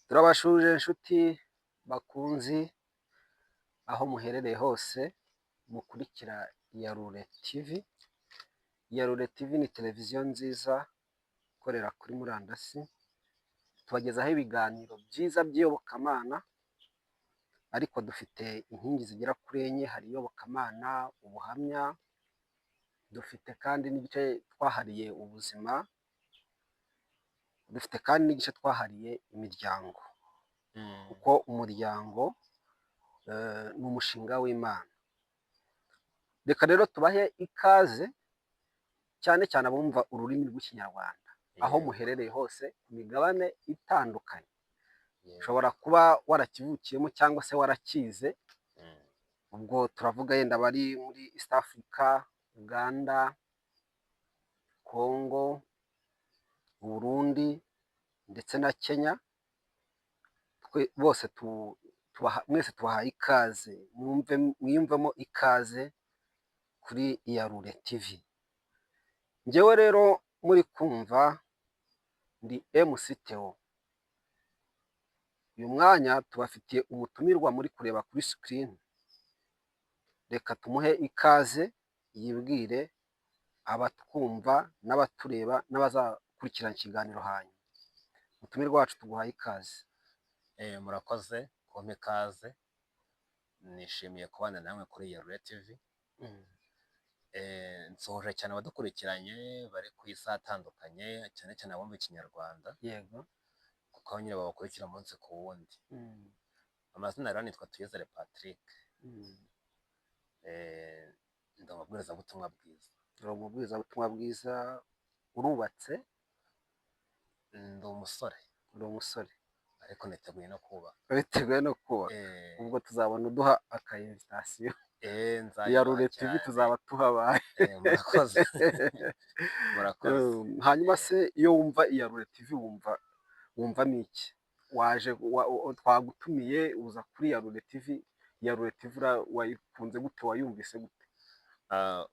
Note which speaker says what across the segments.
Speaker 1: Turabashuje inshuti bakunzi aho muherereye hose mukurikira Iyarure TV. Iyarure TV ni televiziyo nziza ikorera kuri murandasi, tubagezaho ibiganiro byiza by'iyobokamana, ariko dufite inkingi zigera kuri enye. Hari iyobokamana, ubuhamya, dufite kandi n'igice twahariye ubuzima, dufite kandi n'igice twahariye imiryango, kuko umuryango ni umushinga w'Imana. Reka rero tubahe ikaze cyane cyane abumva ururimi rw'ikinyarwanda aho muherereye hose ku migabane itandukanye. Ushobora kuba warakivukiyemo cyangwa se warakize, ubwo turavuga yenda bari muri East Africa, Uganda, Congo, Burundi ndetse na Kenya. Bose mwese tubahaye ikaze, mwiyumvemo ikaze kuri Iyarure TV. Njyewe rero muri kumva ndi MC Theo. Uyu mwanya tubafitiye umutumirwa muri kureba kuri screen. Reka tumuhe ikaze yibwire abatwumva n'abatureba n'abazakurikirana ikiganiro hanyuma. Umutumirwa wacu tuguhaye ikaze.
Speaker 2: Murakoze kumpa ikaze, nishimiye kubana namwe kuri Iyarure TV. Nsohoje cyane abadukurikiranye bari ku isi atandukanye, cyane cyane abumva ikinyarwanda,
Speaker 1: Yego.
Speaker 2: kuko nyine babakurikira umunsi ku wundi. Amazina rero nitwa Tuyizere Patrick. Ndi umubwirizabutumwa bwiza.
Speaker 1: Uri umubwirizabutumwa bwiza, urubatse?
Speaker 2: Ndi umusore.
Speaker 1: Uri umusore
Speaker 2: ariko niteguye no kubaka.
Speaker 1: witeguye no kubaka? Ubwo tuzabona uduha akainvitation.
Speaker 2: Nzayibaha
Speaker 1: Iyarure TV
Speaker 2: cyane.
Speaker 1: tuzaba tuhabaye.
Speaker 2: Murakoze. Murakoze.
Speaker 1: Hanyuma se iyo wumva Iyarure TV wumvamo iki? Waje twagutumiye uza kuri Iyarure TV. Iyarure TV wayikunze gute, wayumvise gute?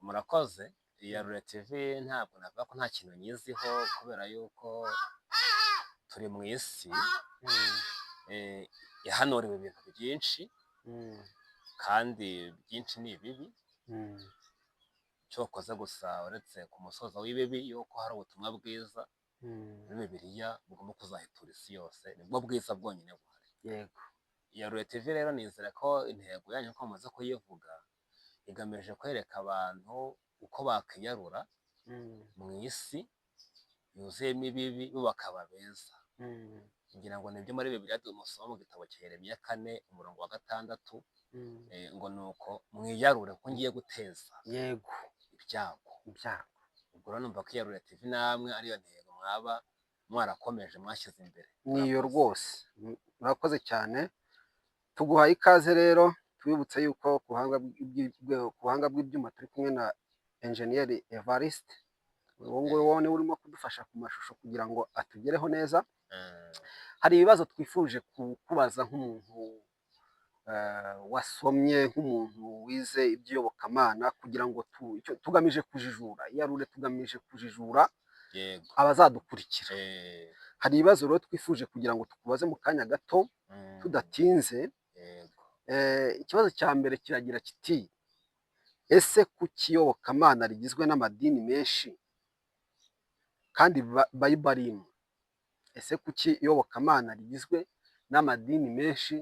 Speaker 2: Murakoze. Iyarure TV ntabwo navuga ko nta kintu nyiziho, kubera yuko turi mu isi yahanuriwe ibintu byinshi, kandi byinshi ni ibibi. Cyokoze gusa uretse ku musozo w'ibibi yuko hari ubutumwa bwiza muri Bibiliya bugomba kuzahitura isi yose, nibwo bwiza bwonyine buhari.
Speaker 1: Yego.
Speaker 2: Iyarure TV rero nizera ko intego yanyu ko mumaze kuyivuga igamije kwereka abantu uko bakiyarura mu isi yuzuyemo ibibi bo bakaba beza. Ngira ngo nibyo muri Bibiliya dumusoma mu gitabo cya Yeremiya 4:6, ngo nuko mwiyarure ko ngiye guteza
Speaker 1: Yego
Speaker 2: ibyago. Ubwo rero numva ko Iyarure TV namwe ariyo ntego mwaba mwarakomeje mwashyize imbere.
Speaker 1: Niyo rwose. Murakoze cyane, tuguhaye ikaze rero. Tubibutse yuko ku buhanga bw'ibyuma turi kumwe na Enjeniyeri Evariste. Uwo nguwo niwe urimo kudufasha ku mashusho kugira ngo atugereho neza. Hari ibibazo twifuje kukubaza nk'umuntu wasomye, nk'umuntu wize iby'iyobokamana, kugira ngo tugamije kujijura. Iyarure tugamije kujijura abazadukurikira. Hari ibibazo rero twifuje kugira ngo tukubaze mu kanya gato tudatinze. Ikibazo cya mbere kiragira kiti: ese kuki iyobokamana rigizwe n'amadini menshi kandi Bible ari imwe? Ese kuki iyobokamana rigizwe n'amadini menshi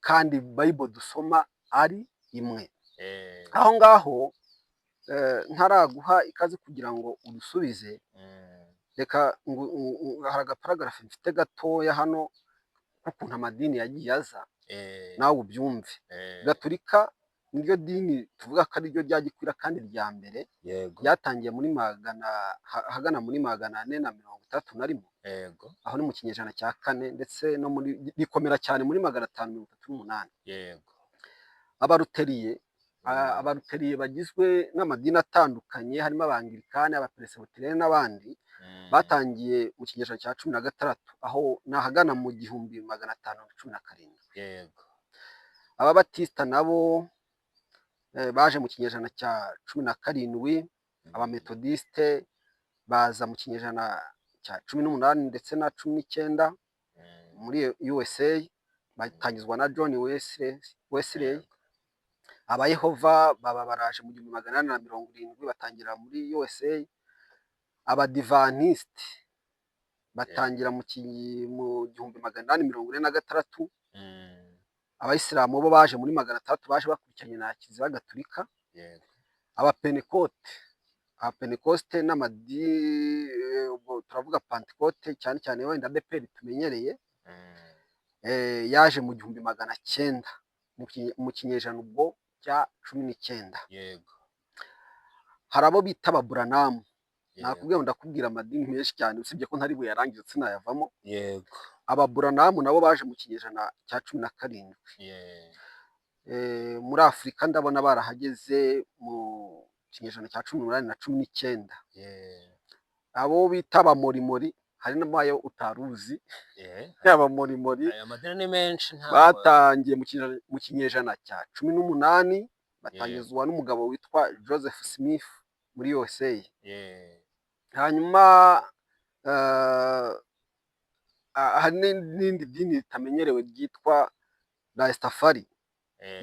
Speaker 1: kandi Bible dusoma ari imwe? Aho ngaho ntaraguha ikaze kugira ngo udusubize, reka hari agaparagrafi mfite gatoya hano k'ukuntu amadini yagiye aza, nawe ubyumve. Gatolika niryo dini tuvuga ko ariryo rya gikwira kandi rya mbere, ryatangiye hagana muri 461, aho ni mu kinyejana cya 4, ndetse no rikomera cyane muri 538. Abaruteriye bagizwe n'amadini atandukanye, harimo Abangilikani, Abapresibiteriyani n'abandi, batangiye mu kinyejana cya 16, aho nahagana mu 1517. Ababatisita nabo baje mu kinyejana cya 17. Abametodiste baza mu kinyejana cya 18 ndetse na 19. muri USA batangizwa na John Wesley. Abayehova baba baraje mu 1870 batangira muri USA. Abadivantisite batangira mu 1846. Abayisilamu bo baje muri 600 baje bakurikiranye na Kiliziya Gatolika. Abapentekoste turavuga Pentekote cyane cyane wenda ADEPR tumenyereye, yaje mu 1900 mu kinyejana ubwo cya 19. Hari abo bita Ababuranamu. Nakubwiye ndakubwira amadini menshi cyane usibye ko ntari buyarangize sinayavamo. Ababuranamu nabo baje mu kinyejana cya 17. Muri Afurika ndabona barahageze mu kinyejana cya 18 na 19. Abo bita Abamorimori, hari n'amayo utaruzi. Abamorimori
Speaker 2: amadini ni menshi
Speaker 1: batangiye mu kinyejana cya 18, batangizwa n'umugabo witwa Joseph Smith muri USA. Hanyuma hari n'indi dini ritamenyerewe ryitwa Rastafari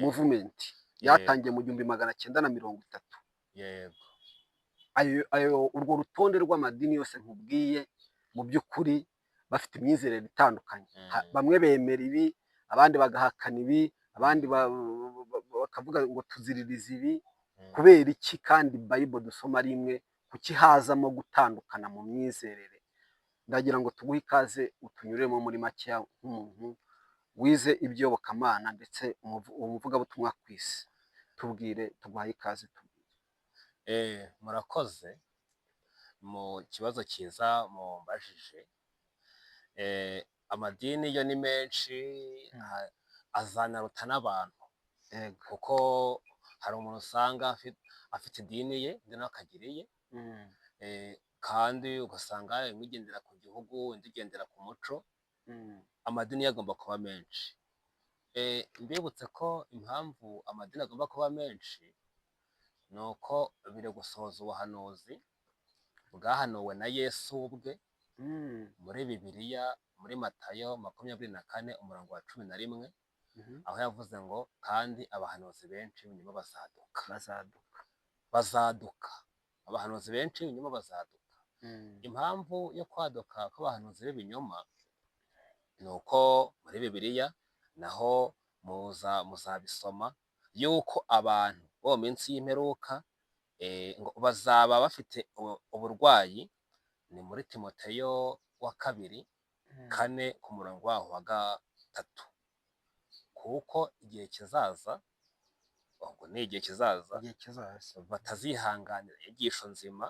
Speaker 1: movement, yatangiye mu 1930. Urwo rutonde rw'amadini yose nkubwiye mu by'ukuri bafite imyizerere itandukanye. Bamwe bemera ibi, abandi bagahakana ibi, abandi bakavuga ngo tuziririza ibi. Kubera iki kandi Bible dusoma ari imwe? Kuki hazamo gutandukana mu myizerere? Ndagira ngo tuguhe ikaze utunyuremo muri make nk'umuntu wize iby'iyobokamana ndetse umuvugabutumwa ku isi. Tubwire, tuguhaye ikaze.
Speaker 2: Murakoze mu kibazo cyiza mumbajije. Amadini yo ni menshi, azanaruta n'abantu, kuko hari umuntu usanga afite idini ye undi nawe akagira iye, kandi ugasanga imwe igendera ku gihugu indi igendera ku muco. Amadini agomba kuba menshi. Mbibutse ko impamvu amadini agomba kuba menshi ni uko biri gusohoza ubuhanuzi bwahanuwe na Yesu ubwe muri Bibiliya, muri Matayo 24 umurongo wa 11, aho yavuze ngo kandi abahanuzi benshi b'ibinyoma bazaduka. Abahanuzi benshi b'ibinyoma bazaduka. Impamvu yo kwaduka kw'abahanuzi b'ibinyoma ni uko muri Bibiliya naho muzabisoma yuko abantu bo mu minsi y'imperuka ngo bazaba bafite uburwayi. Ni muri Timoteyo wa 2:4 ku murongo waho wa 3. Kuko igihe kizaza, ubwo ni igihe kizaza batazihanganira inyigisho nzima,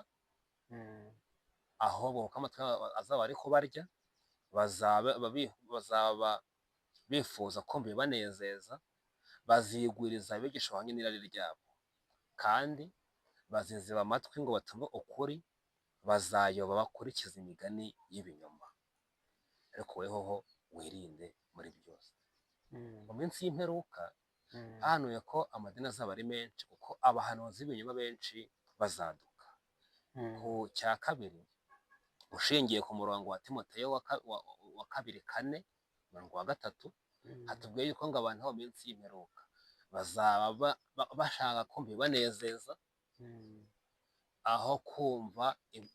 Speaker 2: ahubwo kuko amatwi azaba ari kubarya, bazaba bifuza kumva ibibanezeza, bazigwiriza abigisha bahwanye n'irari ryabo, kandi baziziba amatwi ngo batumve ukuri, bazayoba bakurikiza imigani y'ibinyoma. Ariko wehoho wirinde muri byose. Mu minsi y'imperuka hanuye ko amadini azaba ari menshi, kuko abahanuzi b'ibinyoma benshi bazaduka. Ku cya kabiri, ushingiye ku murongo wa Timoteyo wa 2:4 umurongo wa 3, hatubwiye yuko ngo abantu mu minsi y'imperuka bazaba bashaka kumva ibibanezeza aho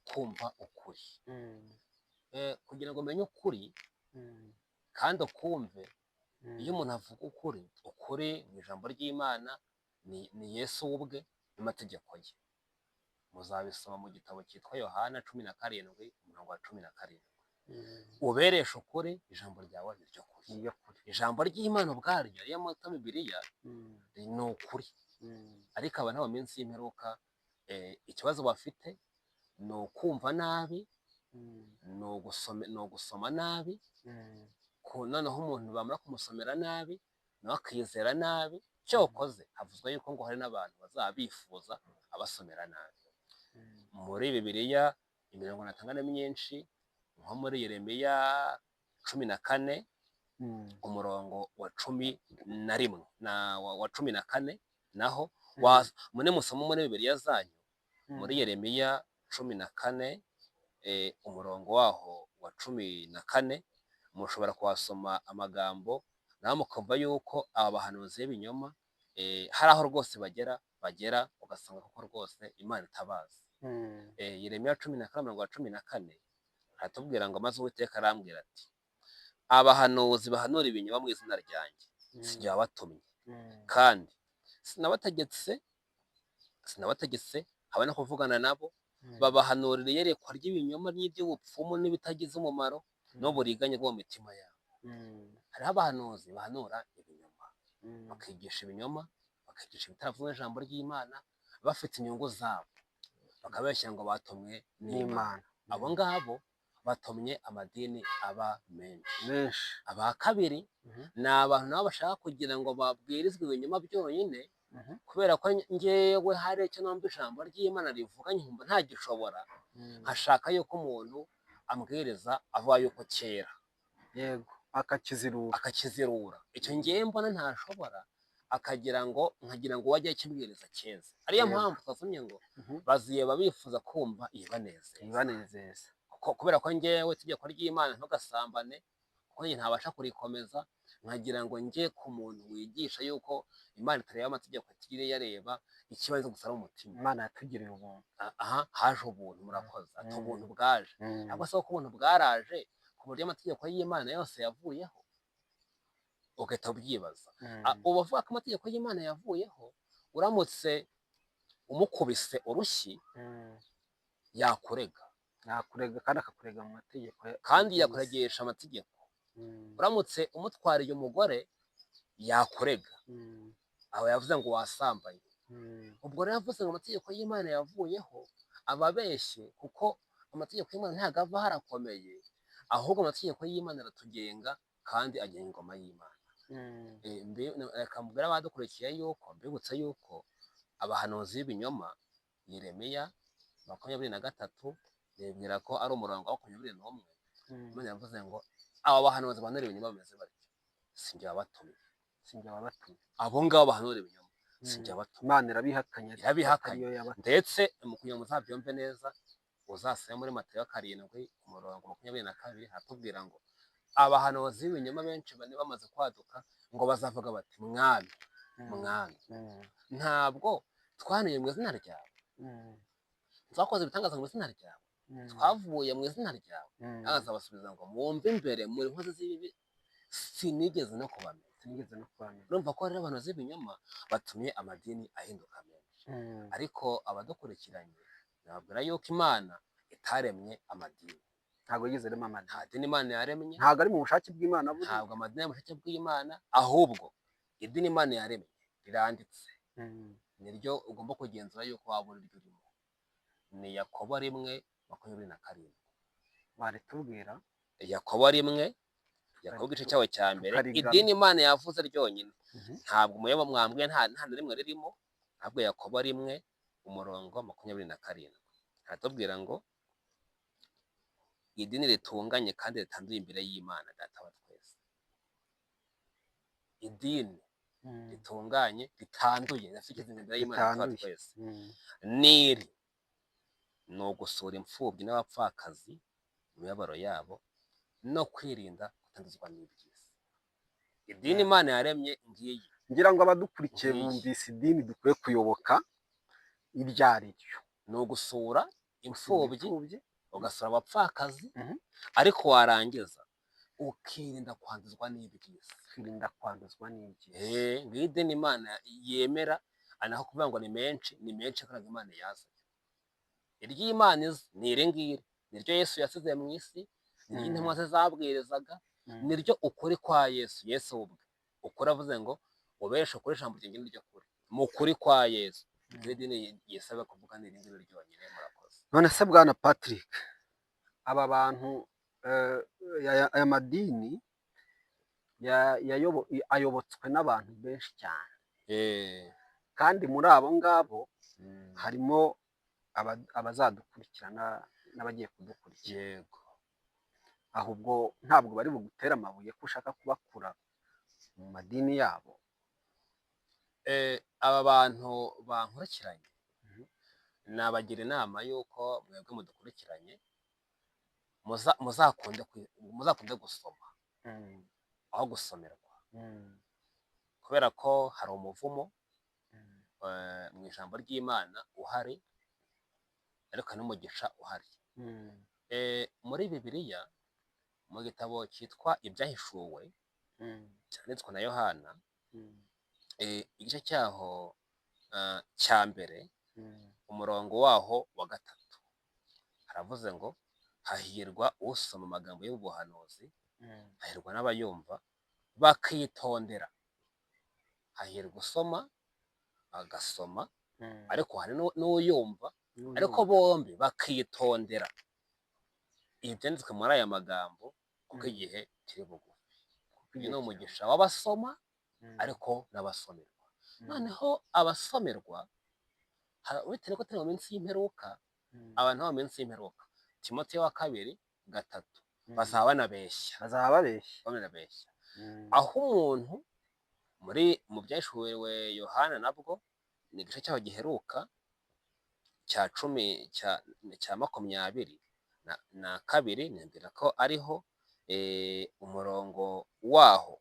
Speaker 2: kumva ukuri. Kugira ngo umenye ukuri kandi ukumve, iyo umuntu avuga ukuri mu ijambo ry'Imana ni Yesu ubwe n'amategeko ye. Muzabisoma mu gitabo cyitwa Yohana 17 umurongo wa 17. Uberesha ukuri, ijambo ryawe ni ryo kuri. Ijambo ry'Imana ubwaryo ariyo mota Bibiliya ni ukuri. Ariko abantu mu minsi y'imperuka ikibazo bafite ni ukumva nabi, ni ugusoma nabi, noneho umuntu bamara kumusomera nabi nawe akizera nabi. Cyokoze havuzwe yuko ngo hari n'abantu bazaba bifuza abasomera nabi. Muri Bibiliya imirongo natanga ni myinshi, nko muri Yeremiya 14 umurongo wa 11 na wa 14, naho mune musoma muri Bibiliya zanyu muri Yeremiya 14 umurongo waho wa 14, mushobora kuhasoma amagambo nawe mukumva yuko aba bahanuzi b'ibinyoma hari aho rwose bagera ugasanga koko rwose Imana itabazi. Yeremiya 14:14 aratubwira ngo maze Uwiteka arambwira ati abahanuzi bahanura ibinyoma mu izina ryanjye sinjye wabatumye, kandi sinabategetse habe no kuvugana nabo, babahanurira iyerekwa ry'ibinyoma n'iby'ubupfumu n'ibitagize umumaro n'uburiganya bwo mu mitima yabo. Hariho abahanuzi bahanura ibinyoma, bakigisha ibinyoma, bakigisha ibitavuye ijambo ry'Imana, bafite inyungu zabo, bakabeshya ngo batumwe n'Imana. Abo ngabo batumye amadini aba menshi. Aba kabiri ni abantu nabo bashaka kugira ngo babwirizwe ibinyoma byonyine, kubera ko ngewe hari icyo numva ijambo ry'Imana rivuga nkumva ntagishobora, nkashaka yuko umuntu ambwiriza avuga yuko kera,
Speaker 1: yego, akakizirura
Speaker 2: icyo ngewe mbona ntashobora, nkagira ngo wajya akibwiriza keza. Ariyo mpamvu twasomye ngo baziyeba bifuza kumva
Speaker 1: ibanezeza,
Speaker 2: kubera ko ngewe itegeko ry'Imana ntugasambane, kuko njye ntabasha kurikomeza, nkagira ngo njye ku muntu wigisha yuko Imana itareba amategeko atigire yareba ikibazo gusa ari umutima.
Speaker 1: Imana yatugiriye ubuntu.
Speaker 2: Haje ubuntu, murakoze. Ati ubuntu bwaje, ntabwo se ko ubuntu bwaraje ku buryo amategeko y'Imana yose yavuyeho, ugahita ubyibaza. Uba uvuga ko amategeko y'Imana yavuyeho, uramutse umukubise urushyi yakurega
Speaker 1: kandi akakurega mu mategeko,
Speaker 2: kandi yakuregesha amategeko. Uramutse umutwariye umugore yakurega, aho yavuze ngo wasambanye. Ubwo rero yavuze ngo amategeko y'Imana yavuyeho, aba abeshye, kuko amategeko y'Imana ntabwo ava harakomeye, ahubwo amategeko y'Imana aratugenga kandi agenga ingoma y'Imana. Reka mbwira abadukurikiye yuko mbibutsa yuko abahanuzi b'ibinyoma, Yeremiya 23 bibwira ko ari umurongo wa 21, Imana yavuze ngo aba bahanuzi bahanura ibinyoma bameze batyo sinjye wabatumye. Abo ngabo bahanura ibinyoma sinjye wabatumye.
Speaker 1: Imana irabihakanye,
Speaker 2: ndetse mu kugira ngo muzabyumve neza, uzasome muri Matayo 7:22 hatubwira ngo abahanuzi b'ibinyoma benshi bane bamaze kwaduka ngo bazavuga bati mwami, ntabwo twahanuye mu izina ryawe, twakoze ibitangaza mu izina ryawe, twavuye mu izina ryawe. Azabasubiza ngo mwumve imbere muri nkozi z'ibibi, sinigeze no kubamenya. Urumva ko rero abahanuzi b'ibinyoma batumye amadini ahinduka menshi. Ariko abadukurikiranye nababwira yuko Imana itaremye amadini.
Speaker 1: Ntabwo yigeze irema amadini.
Speaker 2: Nta dini Imana yaremye,
Speaker 1: ntabwo ari mu bushake bw'Imana,
Speaker 2: ntabwo amadini ari mu bushake bw'Imana, ahubwo idini Imana yaremye riranditse, niryo ugomba kugenzura yuko waba uriryo urimo. Ni Yakobo 1:27.
Speaker 1: Baritubwira
Speaker 2: Yakobo 1, Yakobo igice cyawe cya mbere. Idini Imana yavuze ryonyine, ntabwo muyoba mwambwiye nta na rimwe ririmo, ahubwo Yakobo 1:27 haratubwira ngo idini ritunganye kandi ritanduye imbere y'Imana Data wa twese. Idini ritunganye ritanduye rifite imbere y'Imana Data wa twese ni ugusura imfubyi n'abapfakazi mu mibabaro yabo no kwirinda kutanduzwa n'iby'isi. Idini Imana yaremye ngiyi.
Speaker 1: Ngira ngo abadukurikiye bumvise idini dukwiye kuyoboka iryo ari ryo.
Speaker 2: Ni ugusura imfubyi, ugasura abapfakazi, ariko warangiza ukirinda kwanduzwa n'iby'isi. Ngiyi idini Imana yemera, anaho kuvuga ngo ni menshi kandi Imana yazanye. Iry'Imana izi ni iri ngiri, niryo Yesu yasize mu isi, niryo intumwa ze zabwirizaga, niryo ukuri kwa Yesu. Yesu ubwe ukuri avuze ngo ubeshe ukuri ijambo rye niryo kuri, mu kuri kwa Yesu. Iryo dini yesaba kuvuga ni iri ngiri ryonyine. Murakoze.
Speaker 1: None se Bwana Patrick, aba bantu aya madini ayobotswe n'abantu benshi cyane, kandi muri abo ngabo harimo abazadukurikirana n'abagiye kudukurikira.
Speaker 2: Yego.
Speaker 1: Ahubwo ntabwo bari bugutera amabuye ko ushaka kubakura mu madini yabo.
Speaker 2: Aba bantu bankurikiranye nabagira inama y'uko mwebwe mudukurikiranye muzakunde gusoma aho gusomerwa, kubera ko hari umuvumo mu ijambo ry'Imana uhari, ariko n'umugisha uhari. Muri Bibiliya mu gitabo cyitwa Ibyahishuwe cyanditswe na Yohana, igice cyaho cya mbere umurongo waho wa 3 haravuze ngo hahirwa usoma amagambo y'ubuhanuzi, hahirwa n'abayumva bakitondera. Hahirwa usoma agasoma, ariko hari n'uyumva, ariko bombi bakitondera ibi byanditswe muri aya magambo, kuko igihe kiri bugufi. Uyu ni umugisha w'abasoma ariko n'abasomerwa. Noneho abasomerwa bitewe ko turi mu minsi y'imperuka, abantu bo mu minsi y'imperuka, Timoteyo wa 2:3 bazaba banabeshya, aho umuntu mu Byahishuwe Yohana nabwo ni igice cyaho giheruka cya 22, nembera ko ariho umurongo waho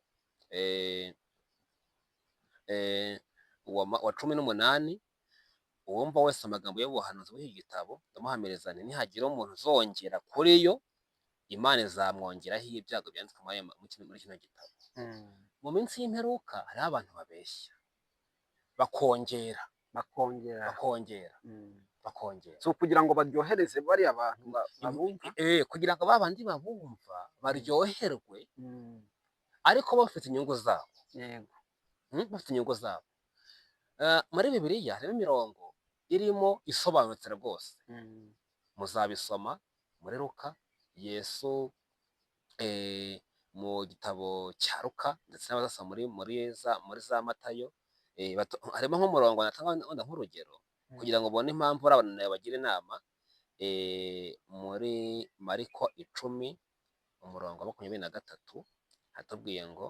Speaker 2: wa 18, uwumva wese amagambo y'ubuhanuzi bw'iki gitabo ndamuhamiriza nti nihagira umuntu uzongera kuri yo, Imana izamwongeraho ibyago byanditswe muri kino gitabo. Mu minsi y'imperuka hariho abantu babeshya bakongera,
Speaker 1: so kugira ngo baryohereze bariya abantu babumva,
Speaker 2: kugira ngo babandi babumva baryoherwe, ariko bafite inyungu zabo. Bafite inyungu zabo. Muri Bibiliya harimo imirongo irimo isobanutse rwose, muzabisoma muri Luka, Yesu mu gitabo cya Luka, ndetse n'abazasoma muri za Matayo. Harimo nk'umurongo natanga nk'urugero kugira ngo ubone impamvu ari abantu bagira inama. Muri Mariko 10 umurongo wa 23 hatubwiye ngo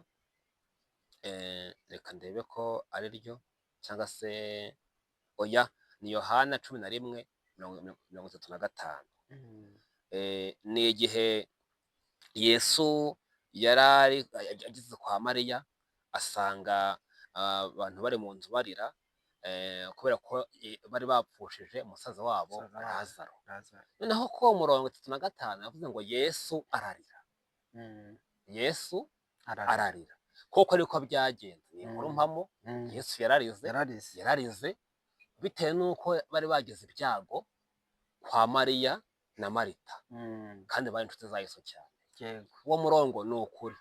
Speaker 2: reka ndebe ko ari ryo cyangwa se oya, ni Yohana 11:35. Ni igihe Yesu yari ageze kwa Mariya, asanga abantu bari mu nzu barira, kubera ko bari bapfushije umusaza wabo Lazaro. Noneho ko umurongo 35 yavuze ngo Yesu ararira. Yesu ararira, kuko ariko byagenze. Ni inkuru mpamo. Yesu yararize bitewe n'uko bari bageze ibyago kwa Mariya na Marita, kandi bari inshuti za Yesu cyane. Uwo murongo ni ukuri,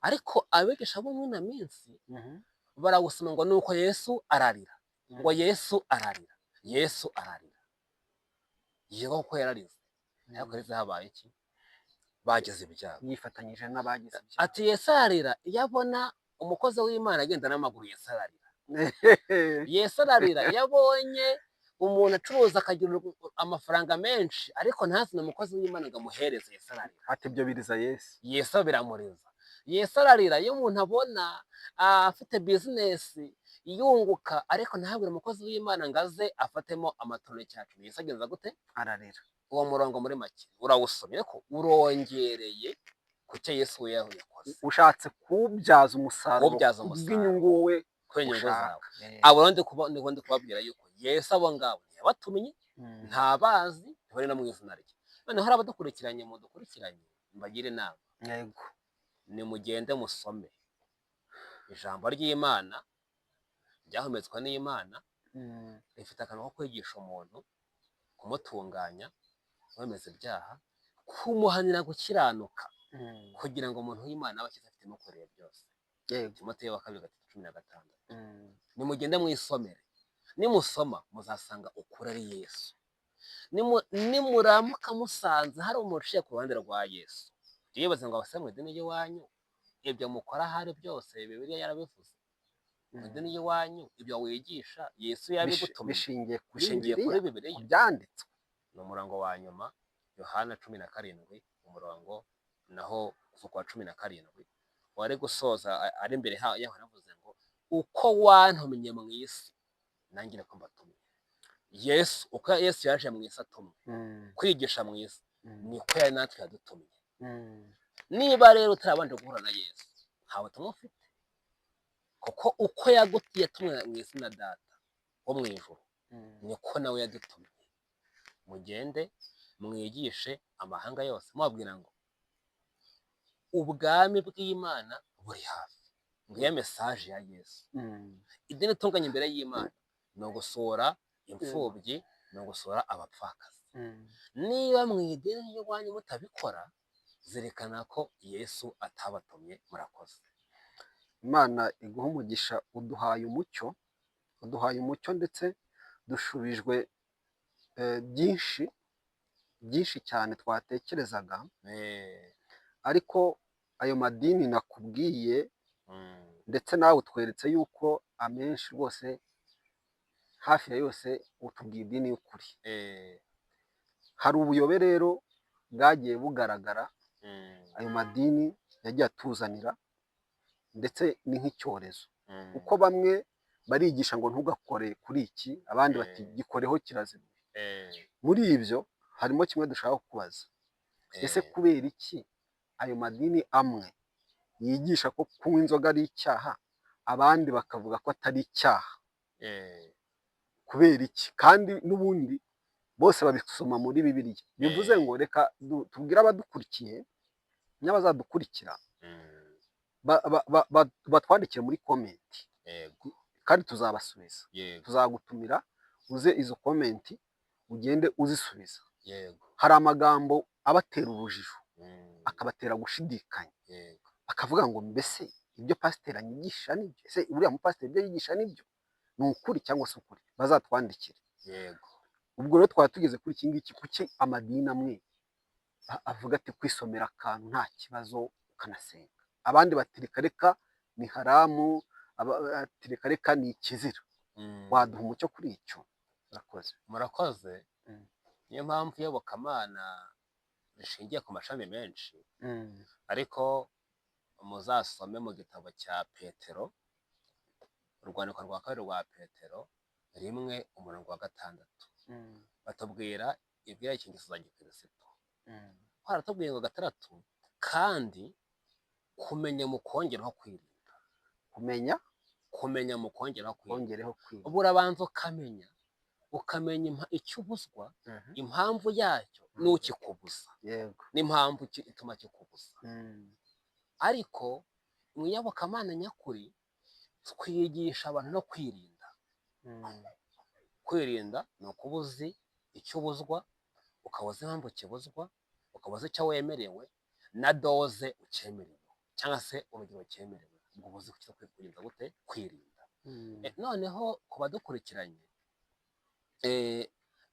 Speaker 2: ariko abigisha bo muri ino minsi barawusoma ngo nuko Yesu ararira, ngo Yesu ararira, Yesu ararira. Yego ko yararize, ariko rize habaye iki? Bageze ibyago,
Speaker 1: yifatanyije n'abagize ibyago.
Speaker 2: Ati Yesu ararira iyo abona umukozi w'Imana agenda n'amaguru. Yesu ararira. Yesu ararira iyo abonye umuntu acuruza akagira amafaranga menshi, ariko ntazane umukozi w'Imana ngo amuhereze. Yesu ararira.
Speaker 1: Ati ibyo biriza Yesu.
Speaker 2: Yesu biramuriza. Yesu ararira iyo umuntu abona afite bizinesi yunguka, ariko ntahabure umukozi w'Imana ngo aze afatemo amatoni cyacu. Yesu agenza gute?
Speaker 1: Ararira.
Speaker 2: Uwo murongo muri make urawusomye ko urongereye ku cyo Yesu we yakoze.
Speaker 1: Ushatse kubyaza umusaruro bw'inyungu wowe
Speaker 2: kwenyungu zawe. Abo ndi kubabwira yuko Yesu abo ngabo yabatumye, ntabazi, ntibari no mu izina rye. Noneho hari abadukurikiranye, mbagire inama.
Speaker 1: Yego.
Speaker 2: Nimugende musome ijambo ry'Imana ryahumetswe n'Imana, rifite akantu ko kwigisha umuntu, kumutunganya, wemeza ibyaha, kumuhanira gukiranuka, kugira ngo umuntu w'Imana abe afite imukoreye byose. Timoteyo wa 2:16. Nimugende mwisomere, nimusoma muzasanga ukuri ari Yesu. Nimuramuka musanze hari umuntu uciye ku ruhande rwa Yesu, yibaza ngo abasore mu idini y'iwanyu ibyo mukora hari byose Bibiliya yarabivuze. Mu idini y'iwanyu ibyo wigisha Yesu yabigutumye, bishingiye kuri Bibiliya
Speaker 1: byanditswe.
Speaker 2: Ni umurongo wa nyuma, Yohana 17 umurongo naho kuva wa 17 wari gusoza ari imbere yaho navuze ngo uko wantumye mu isi nanjye nako mbatumye. Yesu uko Yesu yaje mu isi atumye kwigisha mu isi, niko yari natwe yadutumye. niba rero utarabanje guhura na Yesu nta butumwa ufite, kuko uko yatumwe mu izina data wo mu ijuru niko nawe yadutumye, mugende mwigishe amahanga yose mubabwira ngo ubwami bw'Imana buri hafi. Ngiyo mesaje ya Yesu. Idini itunganye imbere y'Imana ni ugusura imfubyi, ni ugusura abapfakazi. Niba mu idini ry'iwanyu mutabikora, zerekana ko Yesu atabatumye. Murakoze.
Speaker 1: Imana iguha umugisha, uduhaye umucyo ndetse dushubijwe byinshi cyane twatekerezaga, ariko ayo madini nakubwiye ndetse nawe utweretse yuko amenshi rwose hafi ya yose utubwiye idini y'ukuri. Hari ubuyobe rero bwagiye bugaragara ayo madini yagiye atuzanira, ndetse ni nk'icyorezo, kuko bamwe barigisha ngo ntugakore kuri iki, abandi bati gikoreho kirazimiye. Muri ibyo harimo kimwe dushaka kubaza, ese kubera iki ayo madini amwe yigisha ko kunywa inzoga ari icyaha, abandi bakavuga ko atari icyaha? Kubera iki? Kandi n'ubundi bose babisoma muri Bibiliya. Bivuze ngo reka tubwire abadukurikiye n'abazadukurikira batwandikire muri komenti, kandi tuzabasubiza. Tuzagutumira uze izo komenti ugende uzisubiza. Hari amagambo abatera urujijo, akabatera gushidikanya, akavuga ngo mbese ibyo pasiteri anyigisha nibyo? Ese uriya mupasiteri ibyo yigisha nibyo? Ni ukuri cyangwa se ukuri? Bazatwandikire. Ubwo rero twaba tugeze kuri iki ngiki, kuki amadini amwe avuga ati kwisomera akantu nta kibazo ukanasenga, abandi bati reka ni haramu, reka ni ikizira. Waduha umucyo kuri icyo?
Speaker 2: Murakoze. Niyo mpamvu iyobokamana rishingiye ku mashami menshi, ariko muzasome mu gitabo cya Petero, urwandiko rwa kabiri rwa Petero 1:6, batubwira ibyerekezo za gikristo. Baratubwiye ngo 6, kandi kumenya mukongeraho kwirinda. Kumenya mukongeraho kwirinda. Ubu urabanza ukamenya icyo ubuzwa, impamvu yacyo n'ukikubuza, n'impamvu ituma kikubuza. Ariko mu iyobokamana nyakuri twigisha abantu no kwirinda. Kwirinda ni ukuba uzi icyo ubuzwa, ukabuza impamvu kibuzwa, ukabuza icyo wemerewe na doze ucyemerewe, cyangwa se urugero cyemerewe. Ubwo ubuzi kwirinda gute? Kwirinda. Noneho ku badukurikiranye,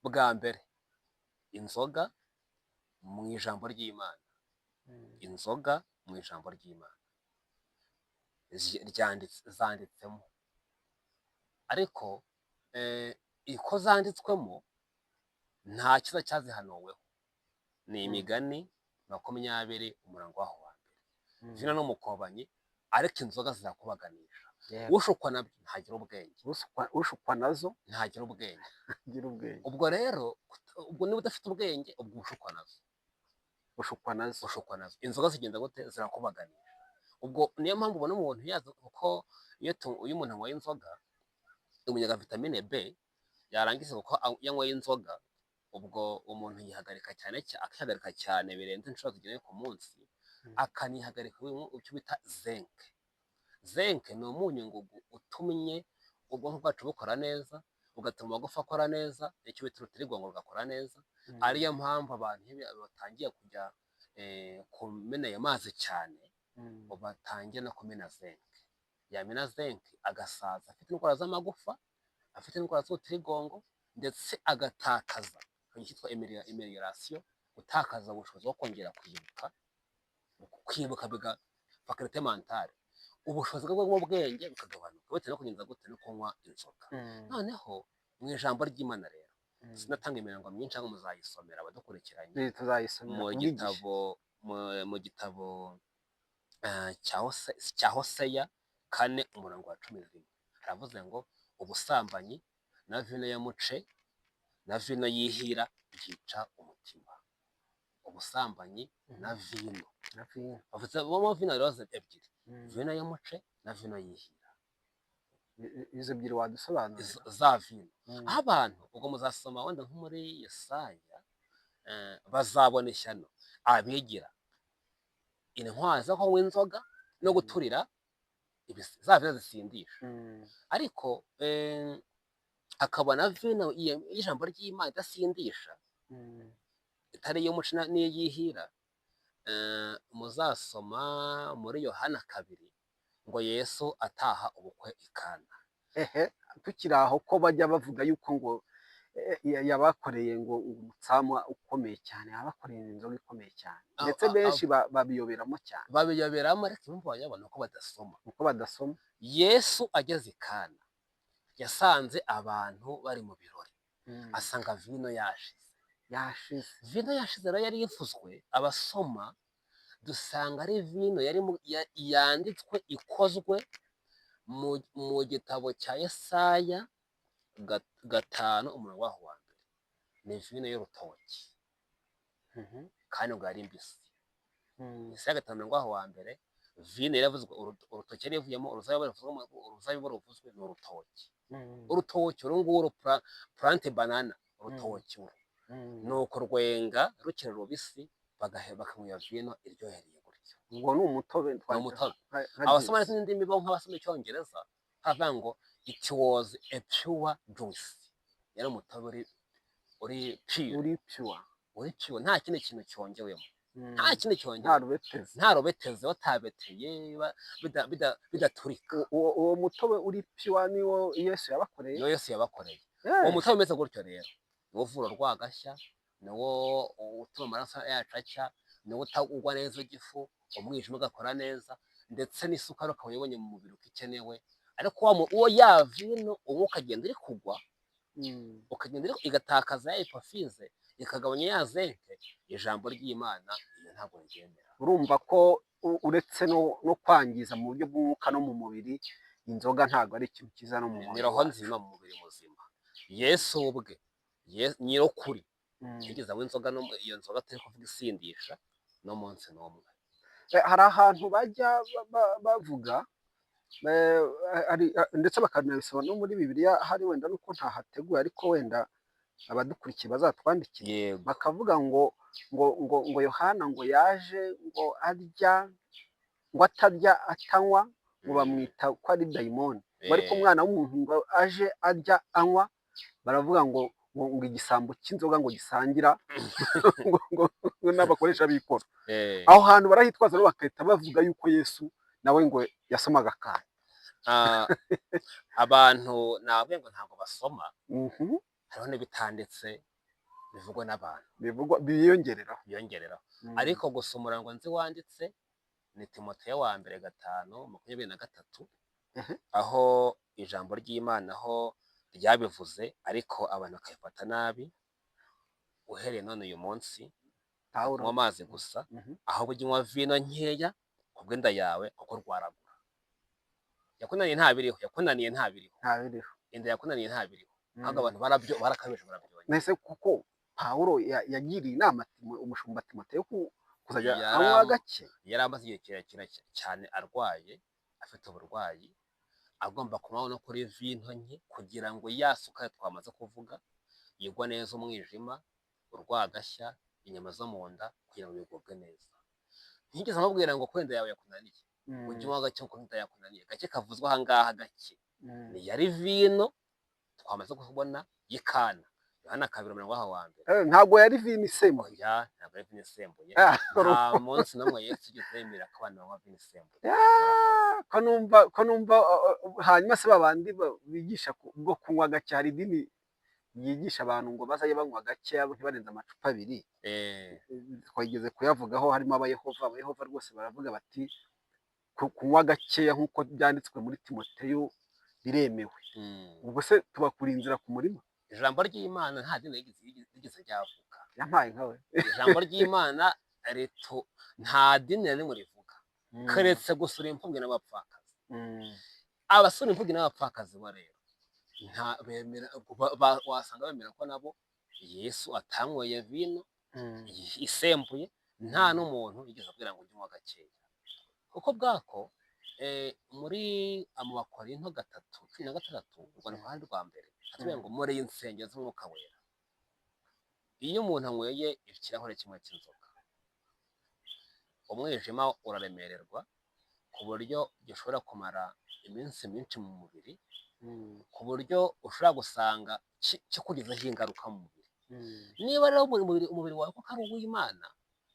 Speaker 2: bwa mbere inzoga mu ijambo ry'Imana, inzoga mu ijambo ry'Imana zanditsemo, ariko uko zanditswemo nta kiza cyazihanuweho. Ni Imigani 20:1. Vino n'umukobanyi, ariko inzoga zirakubaganisha. Ushukwa nabyo ntagira ubwenge,
Speaker 1: ushukwa nazo
Speaker 2: ntagira ubwenge. Ubwo rero niba udafite ubwenge, ubwo ushukwa nazo. Inzoga zigenda gute? Zirakubaganisha. Ubwo niyo mpamvu ubona umuntu yaza, kuko iyo umuntu anywaye inzoga umunyaga vitamine B, yarangiza kuko yanyweye inzoga, ubwo umuntu akihagarika cyane birenze inshuro zigenewe ku munsi, akanihagarika icyo bita zinc. Zinc ni umunyu ngugu utumye ubwonko bwacu bukora neza, ugatuma amagufa akora neza, icyo bita urutirigongo rugakora neza. Ariyo mpamvu abantu batangiye kujya kumena ayo mazi cyane, batangiye no kumena zinc. Yamena zinc agasaza afite indwara z'amagufa, afite indwara z'urutirigongo, ndetse agatakaza icyitwa emelioration, gutakaza ubushobozi bwo kongera kwibuka biga faculté mentale, ubushobozi bwo mu bwenge bukagabanuka bitewe no kugenza gute no kunywa inzoga. Noneho mu ijambo ry'Imana rero, sinatanga imirongo myinshi ngo muzayisomera abadukurikiranye, mu gitabo cya Hoseya 4:11, haravuze ngo ubusambanyi na vino y'umuce na vino y'ihira byica umutima. ubusambanyi na vino. Bavuzemo vino rero ebyiri, vino y'umuce na vino yihira.
Speaker 1: Izo ebyiri wadusobanurira?
Speaker 2: Za vino aho abantu ubwo muzasoma wenda nko muri Yesaya bazabona ishyano abigira intwari zo kunywa inzoga no guturira za vino zisindisha, ariko akabona vino y'ijambo ry'Imana idasindisha itari iy'umuco n'iyihira. Muzasoma muri Yohana 2 ngo Yesu ataha ubukwe i Kana.
Speaker 1: Tukiri aho ko bajya bavuga yuko ngo yabakoreye ngo umutsamwa ukomeye cyane, yabakoreye inzoga ikomeye cyane, ndetse benshi babiyoberamo cyane.
Speaker 2: Babiyoberamo ariko impamvu bayabona uko badasoma. Yesu ageze i Kana yasanze abantu bari mu birori, asanga vino yashize. Vino yashize rero yari yifuzwe abasoma dusanga ari vino yanditswe ikozwe mu gitabo cya Yesaya 5 umurongo waho wa mbere. Ni vino y'urutoki kandi ngo ari mbisi. Yesaya 5 umurongo waho wa mbere, vino yaravuzwe, urutoki yari yavuyemo, uruzabibu ruvuzwe ni urutoki. Urutoki uru nguru plante banana, urutoki nuko rwenga rukiri rubisi bakanywa iyo vino iryohereye gutyo.
Speaker 1: Ngo ni umutobe.
Speaker 2: Abasoma n'indimi bo nk'abasoma icyongereza havuga ngo it was a pure juice. Yari umutobe uri pure, nta kindi kintu cyongewemo, nta rubeteze batabeteye bidaturika.
Speaker 1: Uwo mutobe uri pure niwo Yesu yabakoreye. Uwo mutobe umeze gutyo rero niwo uvura urwagashya, niwo utuma amaraso yacu acya, niwo utagwa neza igifu, umwijima ugakora neza, ndetse n'isukari ukaba uyibonye mu mubiri uko ikenewe. Ariko uwo ya vino ubu ukagenda iri kugwa, igatakaza ya epophyse, ikagabanya ya zinke, ijambo ry'Imana iyo ntabwo rigendera. Urumva ko uretse no kwangiza mu buryo bw'umwuka no mu mubiri, inzoga ntabwo ari ikintu cyiza no mu mubiri.
Speaker 2: Ni roho nzima mu mubiri muzima. Yesu ubwe nyirokuri yigeze anywa inzoga, iyo nzoga turi kuvuga isindisha no munsi n'umwe.
Speaker 1: Hari ahantu bajya bavuga ndetse bakanabisoma no muri Bibiliya, hari wenda nuko ntahateguye ariko wenda abadukurikiye bazatwandikire, bakavuga ngo Yohana ngo yaje ngo arya, ngo atarya atanywa, ngo bamwita ko ari dayimoni. Ariko umwana w'umuntu ngo aje arya anywa, baravuga ngo igisambo cy'inzoga ngo gisangira ngo n'abakoresha bikora. Aho hantu barahitwaza rero bakahita bavuga yuko Yesu nawe ngo yasomaga Kana.
Speaker 2: Abantu navuga ngo ntabwo basoma, hariho n'ibitanditse bivugwa n'abantu,
Speaker 1: biyongereraho.
Speaker 2: Ariko gusa umurongo nzi wanditse ni Timoteyo 5:23, aho ijambo ry'Imana aho ryabivuze, ariko abantu bakayifata nabi. Uhereye none uyu munsi unywa amazi gusa, ahubwo ujya unywa vino nkeya ku bw'inda yawe kuko rwaragura. Yakunaniye ntabiriho, inda yakunaniye ntabiriho, ahubwo abantu barakabije barabyonye.
Speaker 1: Nese kuko Pawulo yagiriye inama umushumba Timoteyo kuzajya anywa gake.
Speaker 2: Yari amaze igihe kirekire cyane arwaye, afite uburwayi, agomba kunywa no kuri vino nke kugira ngo ya sukari twamaze kuvuga yigwa neza umwijima, urwagashya, inyama zo mu nda, kugira ngo bigubwe neza. Ntigeze amubwira ngo kwenda yawe yakunaniye, ujye unywa gake kuko inda yakunaniye. Gake kavuzwe aha ngaha gake ni yari vino twamaze kubona y'Ikana, Yohana 2 umurongo waho wa mbere.
Speaker 1: Ntabwo yari vino isembuye.
Speaker 2: Ntabwo yari vino isembuye. Nta munsi n'umwe Yesu ugeze yemera ko abantu banywa vino isembuye.
Speaker 1: Ko numva hanyuma se babandi bigisha bwo kunywa gake, hari idini yigisha abantu ngo bazajye banywa gake ntibarenze amacupa 2. Twageze kuyavugaho, harimo abayehova rwose baravuga bati kunywa gakeya nk'uko byanditswe muri Timoteyo biremewe. Ubwo se tubakura inzira ku murima.
Speaker 2: Ijambo ry'Imana nta dini rigeze ryavuga.
Speaker 1: Yampaye nkawe.
Speaker 2: Ijambo ry'Imana nta dini rimwe rivuga, keretse gusura imfubyi n'abapfakazi. Abasura imfubyi n'abapfakazi bo rero wasanga bemera ko nabo Yesu atanyweye vino isembuye, nta n'umuntu yigeze abwira ngo ujye unywa gakeya. Kuko bwako muri mu Bakorinto 3:16 ubwo ni uruhande rwa mbere hatubwira ngo muri insengero z'umwuka wera. Iyo umuntu anyweye ikirahure kimwe cy'inzoga, umwijima uraremererwa ku buryo gishobora kumara iminsi myinshi mu mubiri, ku buryo ushobora gusanga kikugizeho ingaruka mu mubiri. Niba rero umubiri wawe kuko ari uw'Imana,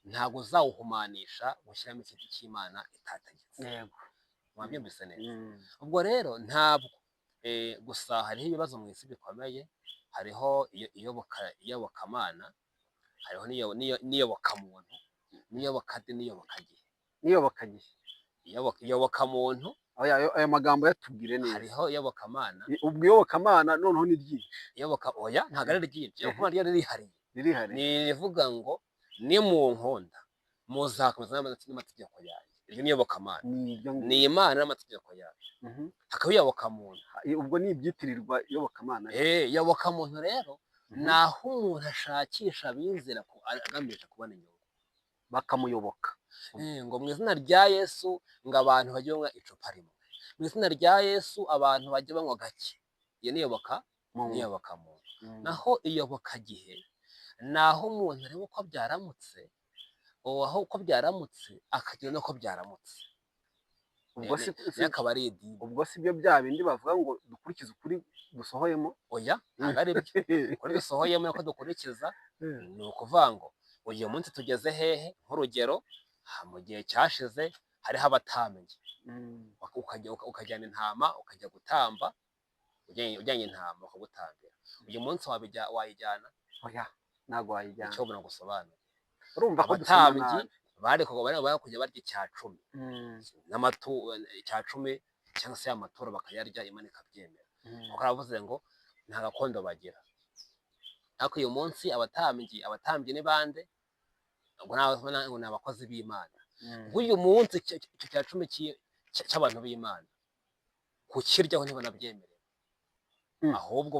Speaker 2: ntabwo uzawuhumanisha gushyiramo ikintu cy'Imana itategetse. Mwabyumvise neza? Ubwo rero ntabwo gusa hariho ibibazo mu isi bikomeye, hariho iyobokamana, hariho n'iyobokamuntu, n'iyobokadi, n'iyobokagihe. Iyobokamuntu,
Speaker 1: aya magambo yatubwire neza.
Speaker 2: hariho iyobokamana.
Speaker 1: Ubwo iyobokamana noneho ni ryinshi.
Speaker 2: Oya, ntabwo ari ryinshi. Iyobokamana ryo ririhariye. Ni rivuga ngo nimunkunda muzakomeza n'amategeko yanjye. Iryo ni iyobokamana. Ni Imana n'amategeko yayo. Hakaba iyobokamuntu.
Speaker 1: Ubwo ni ibyitirirwa iyobokamana.
Speaker 2: Iyobokamuntu rero ni aho umuntu ashakisha abizera agamije kubona inyungu,
Speaker 1: bakamuyoboka.
Speaker 2: Ngo mu izina rya Yesu ngo abantu bajye banywa icupa rimwe, mu izina rya Yesu abantu bajye banywa gake. Iyo ni iyobokamuntu. Naho iyobokagihe ni aho umuntu areba uko byaramutse, uko byaramutse akagira n'uko byaramutse. Akaba ari idini.
Speaker 1: Ubwo si byo bya bindi bavuga ngo dukurikize ukuri dusohoyemo?
Speaker 2: Oya, ntabwo ari byo. Ukuri dusohoyemo nuko dukurikiza. Ni ukuvuga ngo uyu munsi tugeze hehe? Nk'urugero, mu gihe cyashize hariho abatambyi, ukajyana intama ukajya gutamba, ujyanye intama bakagutambira. Uyu munsi wayijyana?
Speaker 1: Oya, ntabwo wayijyana.
Speaker 2: Icyo ubona gusobanura,
Speaker 1: urumva ko
Speaker 2: abatambyi bari kujya barya icya-10 icya-10 cyangwa se amaturo bakayarya, Imana ikabyemera. Kuko aravuze ngo nta gakondo bagira. Ariko uyu munsi abatambyi ni bande? Ngo ni abakozi b'Imana. Uyu munsi icyo cya-10 cy'abantu b'Imana kukiryaho ntibanabyemere, ahubwo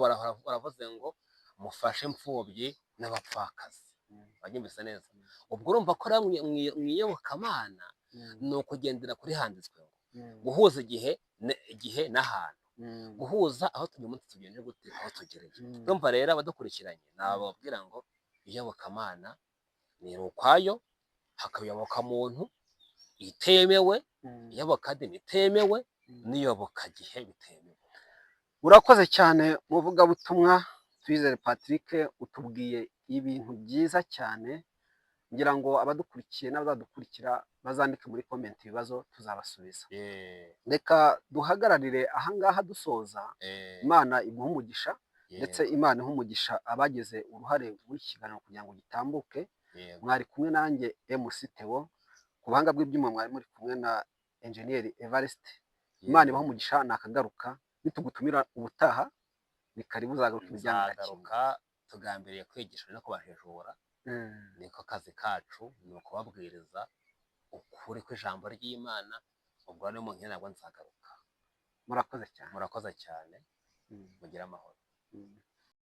Speaker 2: baravuze ngo mufashe imfubyi n'abapfakazi. Babyumvise neza? Ubwo urumva ko mu iyobokamana ni ukugendera kuri handitswe ngo guhuza igihe n'ahantu, guhuza aho uyu munsi tugenje gute, aho tugereye. Urumva rero abadukurikiranye nababwira ngo iyobokamana ni ukwayo, hakaba iyobokamuntu itemewe, iyobokadi itemewe, n'iyobokagihe bitemewe.
Speaker 1: Urakoze cyane muvugabutumwa Twizere Patrick, utubwiye ibintu byiza cyane. Ngira ngo abadukurikiye n'abazadukurikira bazandike muri comment ibibazo tuzabasubiza. Reka duhagararire ahangaha dusoza. Imana iguha umugisha, ndetse Imana iha umugisha abagize uruhare muri iki kiganiro kugira ngo gitambuke. Mwari kumwe nanjye MC Theo, ku buhanga bw'ibyuma mwari muri kumwe na Engineer Evariste. Imana ibaha umugisha, nakagaruka. Nitugutumira ubutaha ni karibu, uzagaruka
Speaker 2: ibijyagaruka. Tugambiriye kwigisha no kubajejura. Niko kazi kacu, ni ukubabwiriza ukuri kw'ijambo ry'Imana. Ubwo rero mu nkene nabwo nzagaruka.
Speaker 1: Murakoze cyane.
Speaker 2: Murakoze cyane. Mugira amahoro.